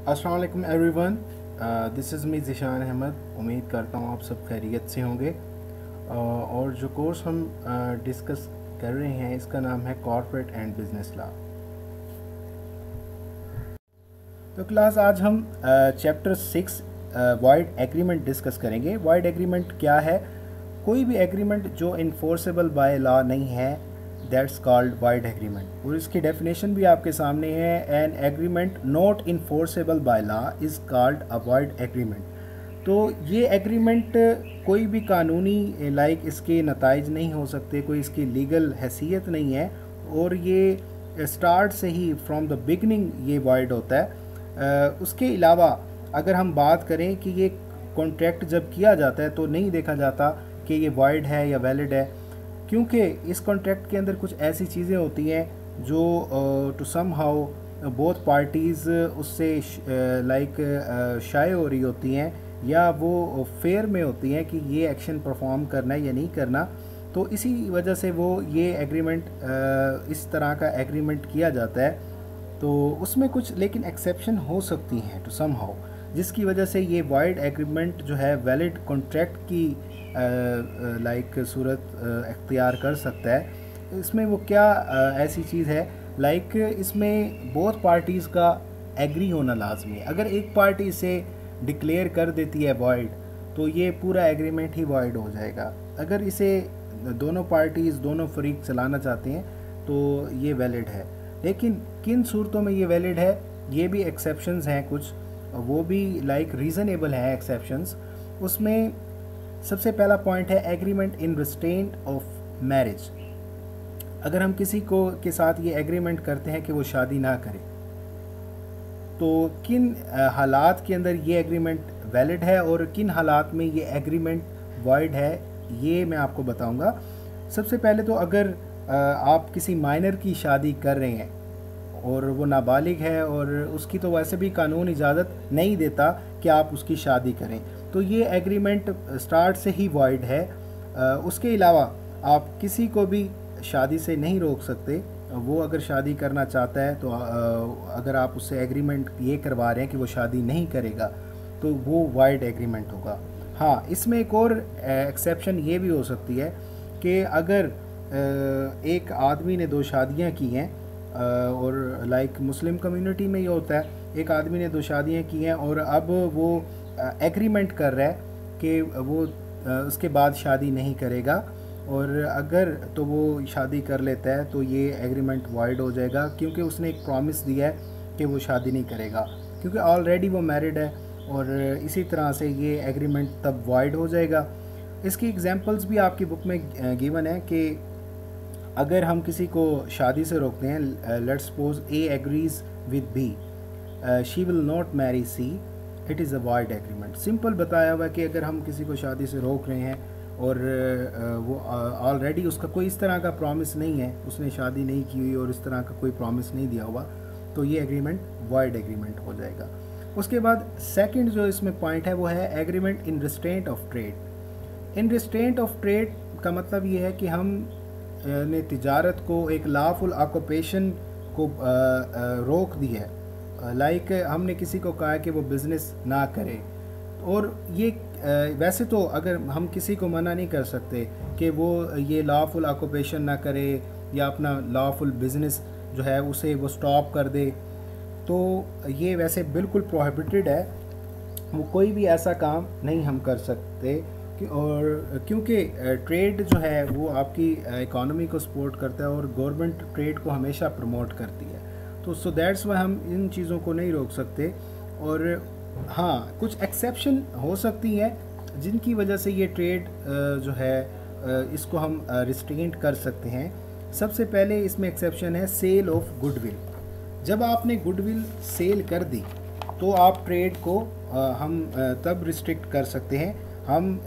अस्सलाम वालेकुम everyone, this is me Zishan Ahmad. उम्मीद करता हूँ आप सब खैरियत से होंगे। और जो कोर्स हम डिस्कस कर रहे हैं इसका नाम है कॉर्पोरेट एंड बिजनेस लॉ। तो क्लास आज हम चैप्टर 6 वाइड एग्रीमेंट डिस्कस करेंगे। वाइड एग्रीमेंट क्या है? कोई भी एग्रीमेंट जो इन्फोर्सेबल बाय लॉ नहीं है, दैट्स कॉल्ड वाइड एग्रीमेंट। और इसकी डेफिनेशन भी आपके सामने है। An agreement not enforceable by law is called a void agreement. तो ये एग्रीमेंट कोई भी कानूनी इसके नताइज नहीं हो सकते, कोई इसकी लीगल हैसियत नहीं है, और ये स्टार्ट से ही फ्रॉम द बिगनिंग ये वाइड होता है। उसके अलावा अगर हम बात करें कि ये कॉन्ट्रैक्ट जब किया जाता है तो नहीं देखा जाता कि ये वाइड है या वैलिड है, क्योंकि इस कॉन्ट्रैक्ट के अंदर कुछ ऐसी चीज़ें होती हैं जो to somehow both parties उससे शाये हो रही होती हैं, या वो फेयर में होती हैं कि ये एक्शन परफॉर्म करना है या नहीं करना। तो इसी वजह से वो ये एग्रीमेंट इस तरह का एग्रीमेंट किया जाता है। तो उसमें कुछ लेकिन एक्सेप्शन हो सकती हैं टू सम हाउ, जिसकी वजह से ये वाइड एग्रीमेंट जो है वैलिड कॉन्ट्रैक्ट की सूरत अख्तियार कर सकता है। इसमें वो क्या ऐसी चीज़ है, इसमें बोथ पार्टीज़ का एग्री होना लाजमी है। अगर एक पार्टी इसे डिक्लेयर कर देती है वाइड, तो ये पूरा एग्रीमेंट ही वाइड हो जाएगा। अगर इसे दोनों पार्टीज़ दोनों फरीक चलाना चाहते हैं तो ये वैलिड है। लेकिन किन सूरतों में ये वैलिड है, ये भी एक्सेप्शंस हैं कुछ, वो भी रीज़नेबल हैं एक्सेप्शंस। उसमें सबसे पहला पॉइंट है agreement in restraint of marriage. अगर हम किसी को के साथ ये एग्रीमेंट करते हैं कि वो शादी ना करे, तो किन हालात के अंदर ये एग्रीमेंट वैलिड है और किन हालात में ये एग्रीमेंट वाइड है, ये मैं आपको बताऊंगा। सबसे पहले तो अगर आप किसी माइनर की शादी कर रहे हैं और वो नाबालिग है और उसकी तो वैसे भी कानून इजाज़त नहीं देता कि आप उसकी शादी करें, तो ये एग्रीमेंट स्टार्ट से ही वाइड है। उसके अलावा आप किसी को भी शादी से नहीं रोक सकते। वो अगर शादी करना चाहता है तो अगर आप उससे एग्रीमेंट ये करवा रहे हैं कि वो शादी नहीं करेगा, तो वो वाइड एग्रीमेंट होगा। हाँ, इसमें एक और एक्सेप्शन ये भी हो सकती है कि अगर एक आदमी ने दो शादियां की हैं, और मुस्लिम कम्युनिटी में ये होता है, एक आदमी ने दो शादियां की हैं और अब वो एग्रीमेंट कर रहा है कि वो उसके बाद शादी नहीं करेगा, और अगर तो वो शादी कर लेता है तो ये एग्रीमेंट वाइड हो जाएगा, क्योंकि उसने एक प्रॉमिस दिया है कि वो शादी नहीं करेगा, क्योंकि ऑलरेडी वो मैरिड है। और इसी तरह से ये एग्रीमेंट तब वाइड हो जाएगा। इसकी एग्जांपल्स भी आपकी बुक में गिवन है कि अगर हम किसी को शादी से रोकते हैं, let's suppose A agrees with B, she will not marry C, it is a void agreement. Simple बताया हुआ कि अगर हम किसी को शादी से रोक रहे हैं और वो ऑलरेडी उसका कोई इस तरह का प्रॉमिस नहीं है, उसने शादी नहीं की हुई और इस तरह का कोई प्रॉमिस नहीं दिया हुआ, तो ये एग्रीमेंट वाइड एग्रीमेंट हो जाएगा। उसके बाद सेकंड जो इसमें पॉइंट है वो है agreement in restraint of trade. In restraint of trade का मतलब ये है कि हम ने तिजारत को, एक लॉफुल ऑक्यूपेशन को रोक दी है। हमने किसी को कहा कि वो बिज़नेस ना करे, और ये वैसे तो अगर हम किसी को मना नहीं कर सकते कि वो ये लॉफुल ऑक्यूपेशन ना करे या अपना लॉफुल बिज़नेस जो है उसे वो स्टॉप कर दे, तो ये वैसे बिल्कुल प्रोहिबिटेड है। वो कोई भी ऐसा काम नहीं हम कर सकते और क्योंकि ट्रेड जो है वो आपकी इकोनॉमी को सपोर्ट करता है और गवर्नमेंट ट्रेड को हमेशा प्रमोट करती है, तो सो दैट्स वाई हम इन चीज़ों को नहीं रोक सकते। और हाँ, कुछ एक्सेप्शन हो सकती हैं जिनकी वजह से ये ट्रेड जो है इसको हम रिस्ट्रेंट कर सकते हैं। सबसे पहले इसमें एक्सेप्शन है सेल ऑफ गुडविल। जब आपने गुडविल सेल कर दी तो आप ट्रेड को हम तब रिस्ट्रिक्ट कर सकते हैं। हम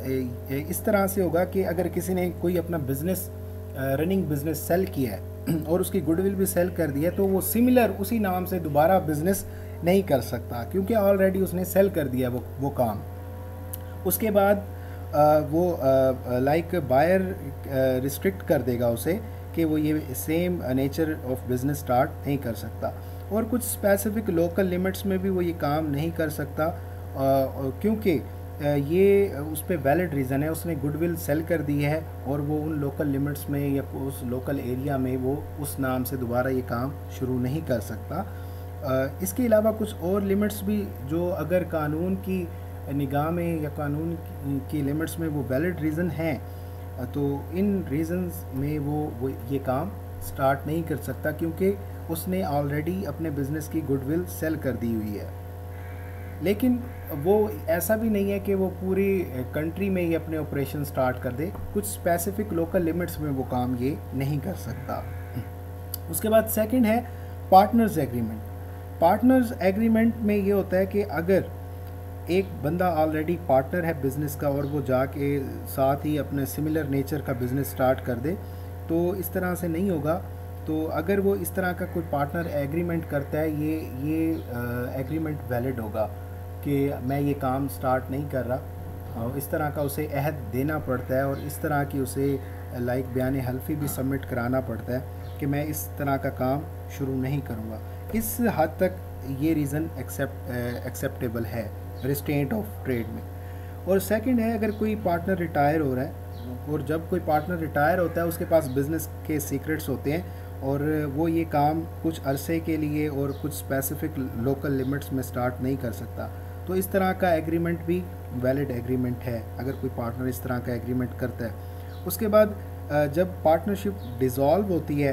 इस तरह से होगा कि अगर किसी ने कोई अपना बिज़नेस रनिंग बिज़नेस सेल किया है और उसकी गुडविल भी सेल कर दी है, तो वो सिमिलर उसी नाम से दोबारा बिज़नेस नहीं कर सकता, क्योंकि ऑलरेडी उसने सेल कर दिया वो काम। उसके बाद वो बायर रिस्ट्रिक्ट कर देगा उसे कि वो ये same nature of business start नहीं कर सकता। और कुछ स्पेसिफिक लोकल लिमिट्स में भी वो ये काम नहीं कर सकता, क्योंकि ये उस पर वैलिड रीज़न है, उसने गुडविल सेल कर दी है और वो उन लोकल लिमिट्स में या उस लोकल एरिया में वो उस नाम से दोबारा ये काम शुरू नहीं कर सकता। इसके अलावा कुछ और लिमिट्स भी जो अगर कानून की निगाह में या कानून की लिमिट्स में वो वैलिड रीज़न हैं, तो इन रीज़न्स में वो ये काम स्टार्ट नहीं कर सकता, क्योंकि उसने ऑलरेडी अपने बिज़नेस की गुडविल सेल कर दी हुई है। लेकिन वो ऐसा भी नहीं है कि वो पूरी कंट्री में ही अपने ऑपरेशन स्टार्ट कर दे, कुछ स्पेसिफिक लोकल लिमिट्स में वो काम ये नहीं कर सकता। उसके बाद सेकंड है पार्टनर्स एग्रीमेंट। पार्टनर्स एग्रीमेंट में ये होता है कि अगर एक बंदा ऑलरेडी पार्टनर है बिज़नेस का और वो जाके साथ ही अपने सिमिलर नेचर का बिज़नेस स्टार्ट कर दे, तो इस तरह से नहीं होगा। तो अगर वो इस तरह का कोई पार्टनर एग्रीमेंट करता है, ये एग्रीमेंट वैलिड होगा कि मैं ये काम स्टार्ट नहीं कर रहा, और इस तरह का उसे अहद देना पड़ता है और इस तरह की उसे लाइक बयान हल्फी भी सबमिट कराना पड़ता है कि मैं इस तरह का काम शुरू नहीं करूँगा। इस हद तक ये रीज़न एक्सेप्टेबल है रिस्ट्रेंट ऑफ ट्रेड में। और सेकंड है, अगर कोई पार्टनर रिटायर हो रहा है, और जब कोई पार्टनर रिटायर होता है उसके पास बिज़नेस के सीक्रेट्स होते हैं और वो ये काम कुछ अरसे के लिए और कुछ स्पेसिफिक लोकल लिमिट्स में स्टार्ट नहीं कर सकता, तो इस तरह का एग्रीमेंट भी वैलिड एग्रीमेंट है अगर कोई पार्टनर इस तरह का एग्रीमेंट करता है। उसके बाद जब पार्टनरशिप डिज़ोल्व होती है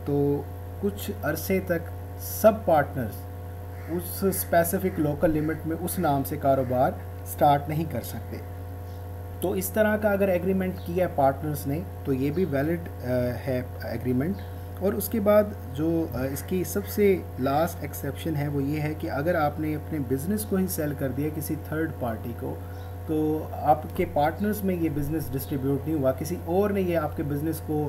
तो कुछ अरसे तक सब पार्टनर्स उस स्पेसिफिक लोकल लिमिट में उस नाम से कारोबार स्टार्ट नहीं कर सकते। तो इस तरह का अगर एग्रीमेंट किया है पार्टनर्स ने तो ये भी वैलिड है एग्रीमेंट। और उसके बाद जो इसकी सबसे लास्ट एक्सेप्शन है वो ये है कि अगर आपने अपने बिज़नेस को ही सेल कर दिया किसी थर्ड पार्टी को, तो आपके पार्टनर्स में ये बिज़नेस डिस्ट्रीब्यूट नहीं हुआ, किसी और ने ये आपके बिज़नेस को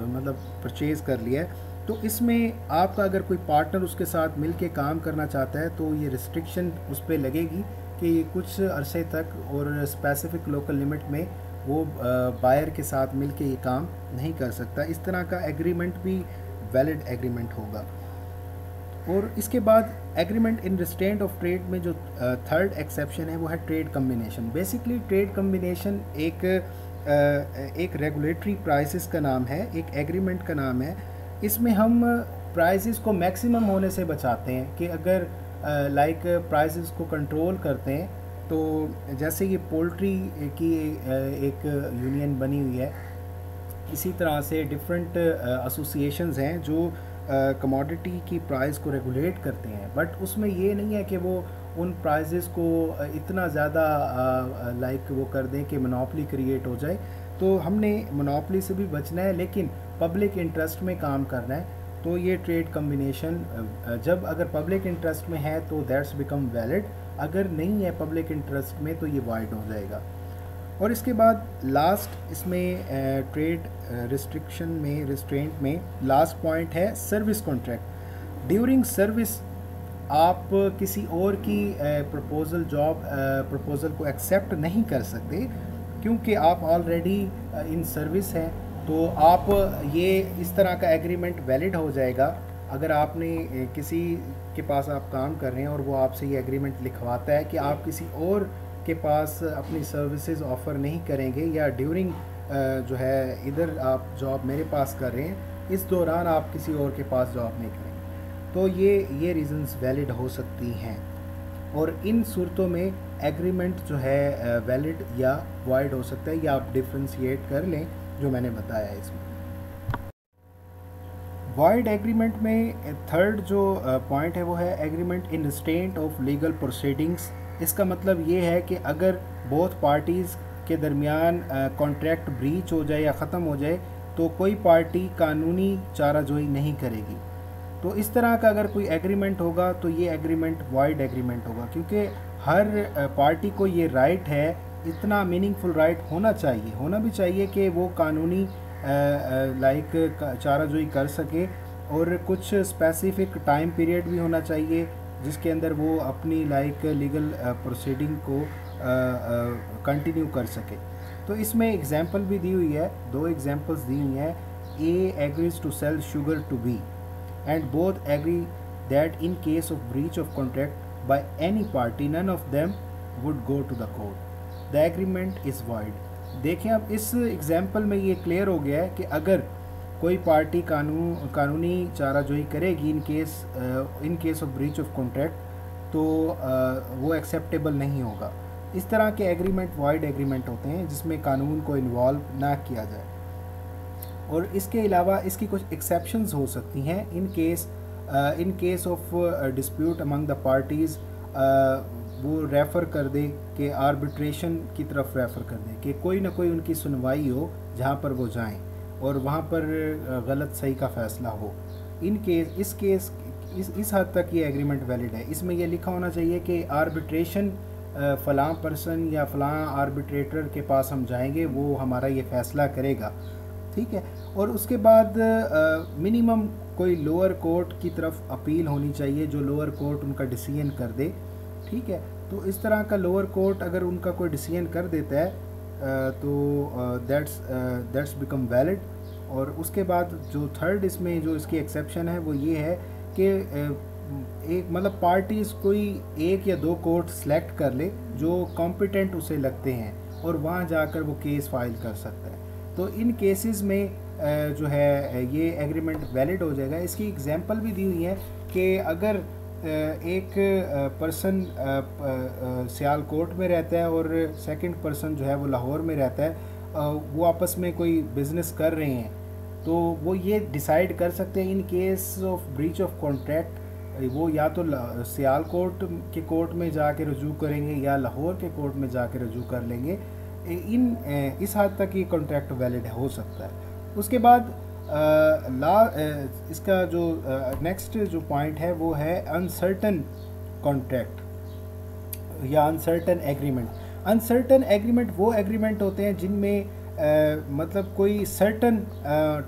मतलब परचेज़ कर लिया है, तो इसमें आपका अगर कोई पार्टनर उसके साथ मिल के काम करना चाहता है तो ये रिस्ट्रिक्शन उस पर लगेगी कि कुछ अरसे तक और स्पेसिफिक लोकल लिमिट में वो बायर के साथ मिल के ये काम नहीं कर सकता। इस तरह का एग्रीमेंट भी वैलिड एग्रीमेंट होगा। और इसके बाद agreement in restraint of trade में जो थर्ड एक्सेप्शन है वो है trade combination. Basically trade combination एक रेगुलेटरी प्राइसेस का नाम है, एक एग्रीमेंट का नाम है। इसमें हम प्राइसेस को मैक्सिमम होने से बचाते हैं कि अगर लाइक प्राइसेस को कंट्रोल करते हैं, तो जैसे ये पोल्ट्री की एक यूनियन बनी हुई है, इसी तरह से डिफरेंट एसोसिएशंस हैं जो कमोडिटी की प्राइस को रेगुलेट करते हैं, बट उसमें ये नहीं है कि वो उन प्राइसेस को इतना ज़्यादा लाइक वो कर दें कि मोनोपोली क्रिएट हो जाए। तो हमने मोनोपोली से भी बचना है लेकिन पब्लिक इंटरेस्ट में काम करना है। तो ये ट्रेड कम्बिनेशन जब अगर पब्लिक इंटरेस्ट में है तो दैट्स बिकम वैलिड, अगर नहीं है पब्लिक इंटरेस्ट में तो ये वाइड हो जाएगा। और इसके बाद लास्ट इसमें ट्रेड रिस्ट्रिक्शन में रिस्ट्रेंट में लास्ट पॉइंट है सर्विस कॉन्ट्रैक्ट। ड्यूरिंग सर्विस आप किसी और की प्रपोज़ल को एक्सेप्ट नहीं कर सकते, क्योंकि आप ऑलरेडी इन सर्विस हैं। तो आप ये इस तरह का एग्रीमेंट वैलिड हो जाएगा अगर आपने किसी के पास आप काम कर रहे हैं और वो आपसे ये एग्रीमेंट लिखवाता है कि आप किसी और के पास अपनी सर्विसेज ऑफ़र नहीं करेंगे, या ड्यूरिंग जो है इधर आप जॉब मेरे पास कर रहे हैं इस दौरान आप किसी और के पास जॉब नहीं करेंगे, तो ये रीज़न्स वैलिड हो सकती हैं। और इन सूरतों में एग्रीमेंट जो है वैलिड या वाइड हो सकता है, या आप डिफ्रेंशिएट कर लें जो मैंने बताया है इसमें। वाइड एग्रीमेंट में थर्ड जो पॉइंट है वो है agreement in restraint of legal proceedings. इसका मतलब ये है कि अगर बोथ पार्टीज़ के दरमियान कॉन्ट्रैक्ट ब्रीच हो जाए या ख़त्म हो जाए तो कोई पार्टी कानूनी चाराजोई नहीं करेगी। तो इस तरह का अगर कोई एग्रीमेंट होगा तो ये एग्रीमेंट वाइड एग्रीमेंट होगा, क्योंकि हर पार्टी को ये राइट है, इतना मीनिंगफुल राइट होना भी चाहिए कि वो कानूनी लाइक चाराजोई कर सके, और कुछ स्पेसिफिक टाइम पीरियड भी होना चाहिए जिसके अंदर वो अपनी लाइक लीगल प्रोसीडिंग को कंटिन्यू कर सके। तो इसमें एग्जांपल भी दी हुई है, 2 एग्जांपल्स दी हुई हैं। A agrees to sell sugar to B and both agree that in case of breach of contract by any party none of them would go to the court. The agreement is void. देखें अब इस example में ये clear हो गया है कि अगर कोई पार्टी कानूनी चाराजोई करेगी in case of breach of contract तो वो एक्सेप्टेबल नहीं होगा। इस तरह के एग्रीमेंट वॉइड एग्रीमेंट होते हैं जिसमें कानून को इन्वॉल्व ना किया जाए। और इसके अलावा इसकी कुछ एक्सेप्शंस हो सकती हैं in case of dispute among the parties. वो रेफ़र कर दे कि आर्बिट्रेशन की तरफ रेफ़र कर दे कि कोई ना कोई उनकी सुनवाई हो जहाँ पर वो जाएं और वहाँ पर गलत सही का फ़ैसला हो। इस हद तक ये एग्रीमेंट वैलिड है। इसमें यह लिखा होना चाहिए कि आर्बिट्रेशन फ़लाँ पर्सन या फ़लाँ आर्बिट्रेटर के पास हम जाएंगे, वो हमारा ये फ़ैसला करेगा, ठीक है। और उसके बाद मिनिमम कोई लोअर कोर्ट की तरफ अपील होनी चाहिए जो लोअर कोर्ट उनका डिसीजन कर दे, ठीक है। तो इस तरह का लोअर कोर्ट अगर उनका कोई डिसीजन कर देता है तो दैट्स बिकम वैलिड। और उसके बाद जो थर्ड इसमें जो इसकी एक्सेप्शन है वो ये है कि एक मतलब पार्टीज़ कोई एक या दो कोर्ट सेलेक्ट कर ले जो कॉम्पिटेंट उसे लगते हैं और वहाँ जाकर वो केस फाइल कर सकता है। तो इन केसेस में जो है ये एग्रीमेंट वैलिड हो जाएगा। इसकी एग्जांपल भी दी हुई है कि अगर एक पर्सन सियालकोट में रहता है और सेकंड पर्सन जो है वो लाहौर में रहता है, वो आपस में कोई बिज़नेस कर रहे हैं तो वो ये डिसाइड कर सकते हैं in case of breach of contract वो या तो सियालकोट के कोर्ट में जाके रजू करेंगे या लाहौर के कोर्ट में जाके रजू कर लेंगे। इस हद तक ये कॉन्ट्रैक्ट वैलिड हो सकता है। उसके बाद इसका जो नेक्स्ट जो पॉइंट है वो है अनसर्टन कॉन्ट्रैक्ट या अनसर्टन एग्रीमेंट। अनसर्टन एग्रीमेंट वो एग्रीमेंट होते हैं जिनमें मतलब कोई सर्टन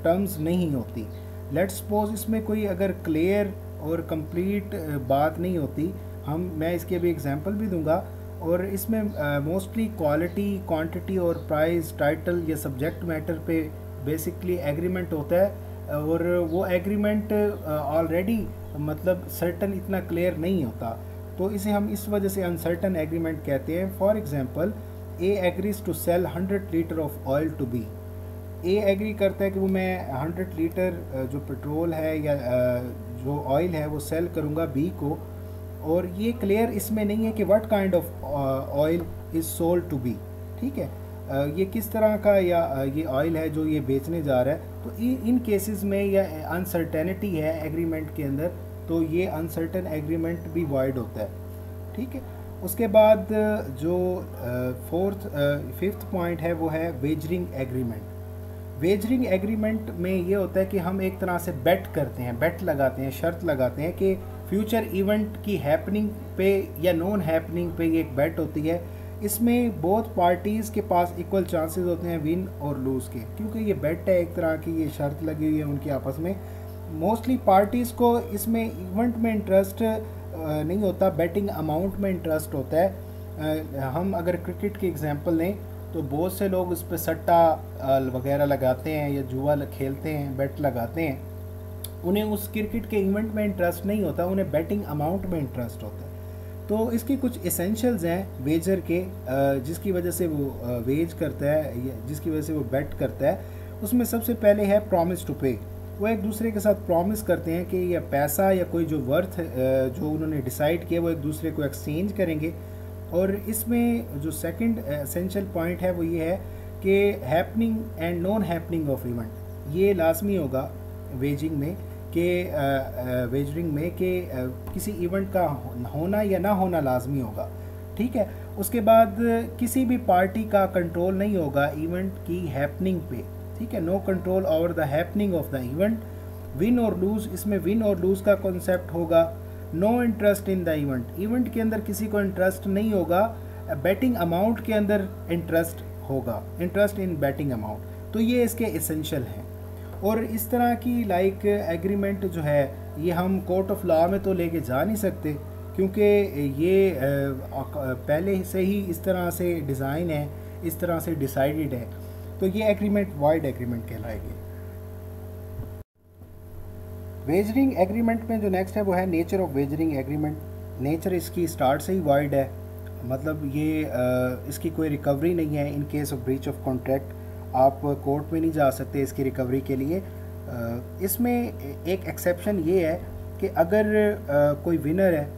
टर्म्स नहीं होती। लेट्स सपोज इसमें कोई अगर क्लियर और कंप्लीट बात नहीं होती, मैं इसकी अभी एग्जांपल भी दूंगा। और इसमें मोस्टली क्वालिटी, क्वांटिटी और प्राइस, टाइटल या सब्जेक्ट मैटर पे बेसिकली एग्रीमेंट होता है और वो एग्रीमेंट ऑलरेडी मतलब सर्टन इतना क्लियर नहीं होता, तो इसे हम इस वजह से अनसर्टन एग्रीमेंट कहते हैं। For example A agrees to sell 100 litre of oil to be. A agree करता है कि वो मैं 100 लीटर जो पेट्रोल है या जो ऑयल है वो सेल करूँगा बी को, और ये क्लियर इसमें नहीं है कि what kind of oil is sold to be, ठीक है। ये किस तरह का या ये ऑयल है जो ये बेचने जा रहा है। तो इन केसेस में या अनसर्टेनिटी है एग्रीमेंट के अंदर, तो ये अनसर्टन एग्रीमेंट भी वॉइड होता है, ठीक है। उसके बाद जो फिफ्थ पॉइंट है वो है वेजरिंग एग्रीमेंट। वेजरिंग एग्रीमेंट में ये होता है कि हम एक तरह से बेट करते हैं, बेट लगाते हैं, शर्त लगाते हैं कि फ्यूचर इवेंट की हैपनिंग पे या नॉन हैपनिंग पे ये एक बेट होती है। इसमें बोथ पार्टीज़ के पास इक्वल चांसेस होते हैं विन और लूज़ के, क्योंकि ये बेट है एक तरह की, ये शर्त लगी हुई है उनकी आपस में। मोस्टली पार्टीज़ को इसमें इवेंट में इंटरेस्ट नहीं होता, बेटिंग अमाउंट में इंटरेस्ट होता है। हम अगर क्रिकेट की एग्जांपल लें तो बहुत से लोग उस पर सट्टा वगैरह लगाते हैं या जुआ खेलते हैं, बेट लगाते हैं। उन्हें उस क्रिकेट के इवेंट में इंटरेस्ट नहीं होता, उन्हें बेटिंग अमाउंट में इंटरेस्ट होता है। तो इसकी कुछ एसेंशियल्स हैं वेजर के, जिसकी वजह से वो वेज करता है, जिसकी वजह से वो बेट करता है। उसमें सबसे पहले है प्रॉमिस टू पे। वो एक दूसरे के साथ प्रॉमिस करते हैं कि यह पैसा या कोई जो वर्थ जो उन्होंने डिसाइड किया वो एक दूसरे को एक्सचेंज करेंगे। और इसमें जो सेकंड एसेंशियल पॉइंट है वो ये है कि happening and non happening of event, ये लाजमी होगा वेजिंग में कि वेजरिंग में कि किसी इवेंट का होना या ना होना लाजमी होगा, ठीक है। उसके बाद किसी भी पार्टी का कंट्रोल नहीं होगा इवेंट की हैपनिंग पे, ठीक है। No control over the happening of the event. Win और लूज़, इसमें विन और लूज़ का कॉन्सेप्ट होगा। No interest in the event, event के अंदर किसी को इंटरेस्ट नहीं होगा। बैटिंग अमाउंट के अंदर इंटरेस्ट होगा, इंटरेस्ट इन बैटिंग अमाउंट। तो ये इसके एसेंशियल हैं। और इस तरह की लाइक एग्रीमेंट जो है ये हम कोर्ट ऑफ लॉ में तो लेके जा नहीं सकते, क्योंकि ये पहले से ही इस तरह से डिज़ाइन है, इस तरह से डिसाइडेड है। तो ये एग्रीमेंट वाइड एग्रीमेंट कहलाएगी। वेजरिंग एग्रीमेंट में जो नेक्स्ट है वो है nature of wagering agreement. Nature इसकी स्टार्ट से ही वाइड है, मतलब ये इसकी कोई रिकवरी नहीं है in case of breach of contract. आप कोर्ट में नहीं जा सकते इसकी रिकवरी के लिए। इसमें एक एक्सेप्शन ये है कि अगर कोई विनर है,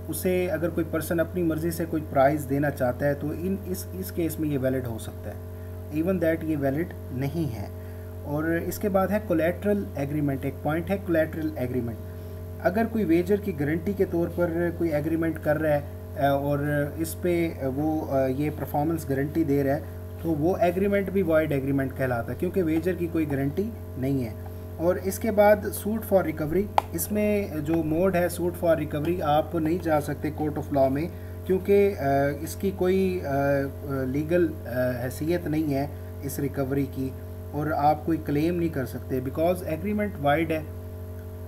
उसे अगर कोई पर्सन अपनी मर्ज़ी से कोई प्राइज़ देना चाहता है तो इस केस में ये वैलिड हो सकता है। इवन दैट ये वैलिड नहीं है। और इसके बाद है कोलैटरल एग्रीमेंट। एक पॉइंट है कोलैटरल एग्रीमेंट। अगर कोई वेजर की गारंटी के तौर पर कोई एग्रीमेंट कर रहा है और इस पे वो ये परफॉर्मेंस गारंटी दे रहा है, तो वो एग्रीमेंट भी वॉइड एग्रीमेंट कहलाता है, क्योंकि वेजर की कोई गारंटी नहीं है। और इसके बाद सूट फॉर रिकवरी। इसमें जो मोड है सूट फॉर रिकवरी, आप नहीं जा सकते कोर्ट ऑफ लॉ में, क्योंकि इसकी कोई लीगल हैसियत नहीं है इस रिकवरी की, और आप कोई क्लेम नहीं कर सकते बिकॉज एग्रीमेंट वाइड है।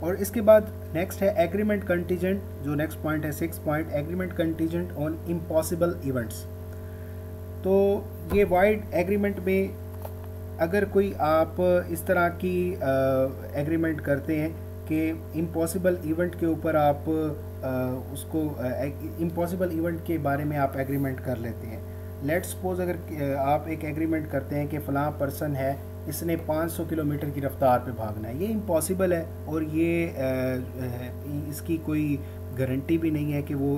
और इसके बाद नेक्स्ट है एग्रीमेंट कंटीजेंट। जो नेक्स्ट पॉइंट है 6 point, agreement contingent on impossible events. तो ये वाइड एग्रीमेंट में अगर कोई आप इस तरह की एग्रीमेंट करते हैं कि इम्पॉसिबल इवेंट के ऊपर आप उसको इम्पॉसिबल इवेंट के बारे में आप एग्रीमेंट कर लेते हैं। लेट्स सपोज अगर आप एक एग्रीमेंट करते हैं कि फ़लाँ पर्सन है, इसने 500 किलोमीटर की रफ्तार पे भागना है, ये इम्पॉसिबल है और ये इसकी कोई गारंटी भी नहीं है कि वो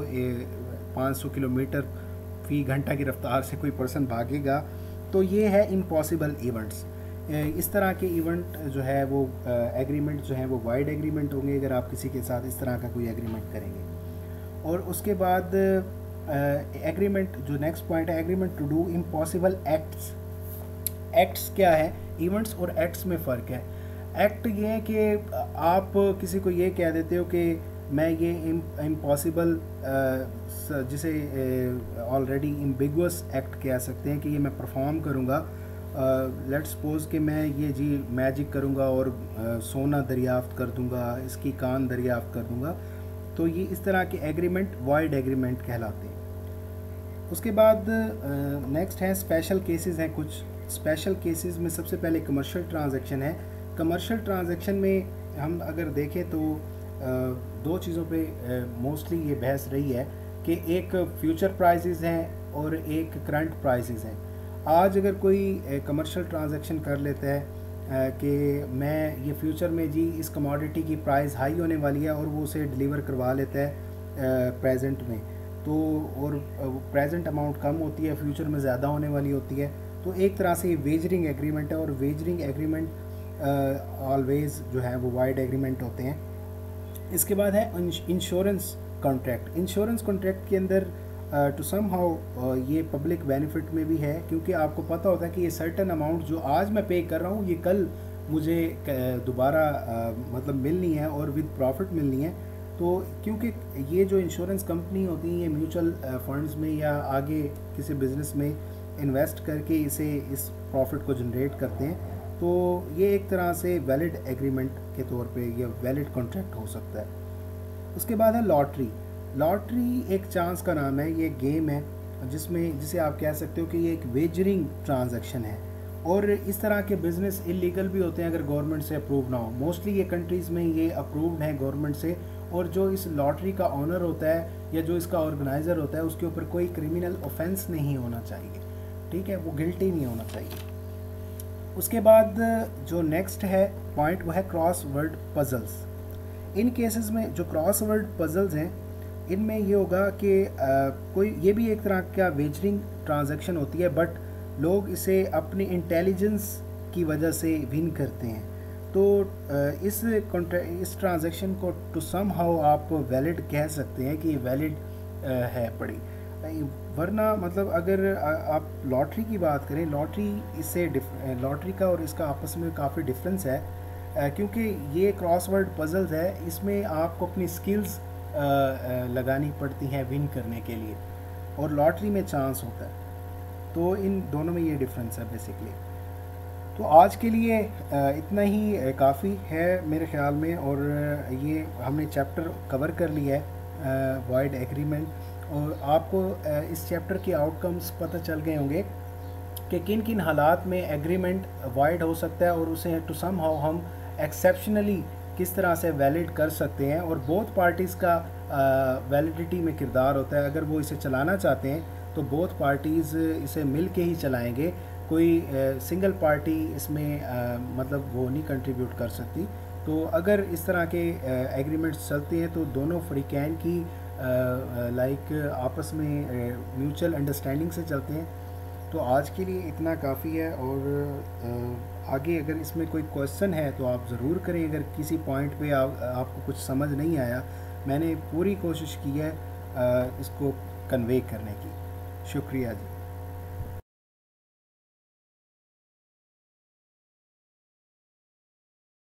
500 किलोमीटर फ़ी घंटा की रफ्तार से कोई पर्सन भागेगा। तो ये है इम्पॉसिबल इवेंट्स। इस तरह के इवेंट जो है वो एग्रीमेंट जो है वो वाइड एग्रीमेंट होंगे अगर आप किसी के साथ इस तरह का कोई एग्रीमेंट करेंगे। और उसके बाद एग्रीमेंट जो नेक्स्ट पॉइंट है, agreement to do impossible acts. Acts क्या है? इवेंट्स और एक्ट्स में फ़र्क है। एक्ट ये है कि आप किसी को ये कह देते हो कि मैं ये इम्पॉसिबल, जिसे ऑलरेडी एम्बिगुअस एक्ट कह सकते हैं कि ये मैं परफॉर्म करूँगा। लेट्स सपोज कि मैं ये जी मैजिक करूँगा और सोना दरियाफ्त कर दूँगा, इसकी कान दरियाफ्त कर दूँगा। तो ये इस तरह के एग्रीमेंट वाइड एग्रीमेंट कहलाते हैं। उसके बाद नेक्स्ट है स्पेशल केसेस हैं। कुछ स्पेशल केसेस में सबसे पहले कमर्शियल ट्रांजैक्शन है। कमर्शियल ट्रांजैक्शन में हम अगर देखें तो दो चीज़ों पे मोस्टली ये बहस रही है कि एक फ्यूचर प्राइसेस हैं और एक करंट प्राइसेस हैं। आज अगर कोई कमर्शियल ट्रांजैक्शन कर लेता है कि मैं ये फ्यूचर में जी इस कमोडिटी की प्राइस हाई होने वाली है और वो उसे डिलीवर करवा लेता है प्रेजेंट में, तो और प्रेजेंट अमाउंट कम होती है, फ्यूचर में ज़्यादा होने वाली होती है, तो एक तरह से ये वेजरिंग एग्रीमेंट है। और वेजरिंग एग्रीमेंट ऑलवेज जो है वो वाइड एग्रीमेंट होते हैं। इसके बाद है इंश्योरेंस कॉन्ट्रैक्ट। इंश्योरेंस कॉन्ट्रैक्ट के अंदर टू सम हाउ ये पब्लिक बेनिफिट में भी है, क्योंकि आपको पता होता है कि ये सर्टन अमाउंट जो आज मैं पे कर रहा हूँ ये कल मुझे दोबारा मतलब मिलनी है और विद प्रॉफिट मिलनी है। तो क्योंकि ये जो इंश्योरेंस कंपनी होती है ये म्यूचुअल फंड्स में या आगे किसी बिज़नेस में इन्वेस्ट करके इस प्रॉफिट को जनरेट करते हैं, तो ये एक तरह से वैलिड एग्रीमेंट के तौर पे या वैलिड कॉन्ट्रैक्ट हो सकता है। उसके बाद है लॉटरी। लॉटरी एक चांस का नाम है, ये एक गेम है जिसे आप कह सकते हो कि ये एक वेजरिंग ट्रांजैक्शन है। और इस तरह के बिज़नेस इलीगल भी होते हैं अगर गवर्नमेंट से अप्रूव ना हो। मोस्टली ये कंट्रीज़ में ये अप्रूव्ड है गवर्नमेंट से, और जो इस लॉटरी का ऑनर होता है या जो इसका ऑर्गेनाइज़र होता है उसके ऊपर कोई क्रिमिनल ऑफेंस नहीं होना चाहिए, ठीक है, वो गिल्टी नहीं होना चाहिए। उसके बाद जो नेक्स्ट है पॉइंट वो है क्रॉस वर्ड पजल्स। इन केसेस में जो क्रॉस वर्ड पजल्स हैं इनमें ये होगा कि कोई ये भी एक तरह का वेजरिंग ट्रांजैक्शन होती है, बट लोग इसे अपनी इंटेलिजेंस की वजह से विन करते हैं। तो इस ट्रांजैक्शन को टू सम हाउ आप वैलिड कह सकते हैं कि ये वैलिड है पड़ी, वरना मतलब अगर आप लॉटरी की बात करें, लॉटरी का और इसका आपस में काफ़ी डिफरेंस है, क्योंकि ये क्रॉसवर्ड पजल्स है, इसमें आपको अपनी स्किल्स लगानी पड़ती हैं विन करने के लिए, और लॉटरी में चांस होता है। तो इन दोनों में ये डिफरेंस है बेसिकली। तो आज के लिए इतना ही काफ़ी है मेरे ख्याल में, और ये हमने चैप्टर कवर कर लिया है वाइड एग्रीमेंट, और आपको इस चैप्टर के आउटकम्स पता चल गए होंगे कि किन किन हालात में एग्रीमेंट वाइड हो सकता है और उसे टू सम हाउ हम एक्सेप्शनली किस तरह से वैलिड कर सकते हैं, और बोथ पार्टीज़ का वैलिडिटी में किरदार होता है। अगर वो इसे चलाना चाहते हैं तो बोथ पार्टीज़ इसे मिल के ही चलाएंगे, कोई सिंगल पार्टी इसमें मतलब वो नहीं कंट्रीब्यूट कर सकती। तो अगर इस तरह के एग्रीमेंट्स चलते हैं तो दोनों फ्रीकैन की लाइक आपस में म्यूचुअल अंडरस्टैंडिंग से चलते हैं। तो आज के लिए इतना काफ़ी है, और आगे अगर इसमें कोई क्वेश्चन है तो आप ज़रूर करें। अगर किसी पॉइंट पे आपको कुछ समझ नहीं आया, मैंने पूरी कोशिश की है इसको कन्वे करने की। शुक्रिया जी।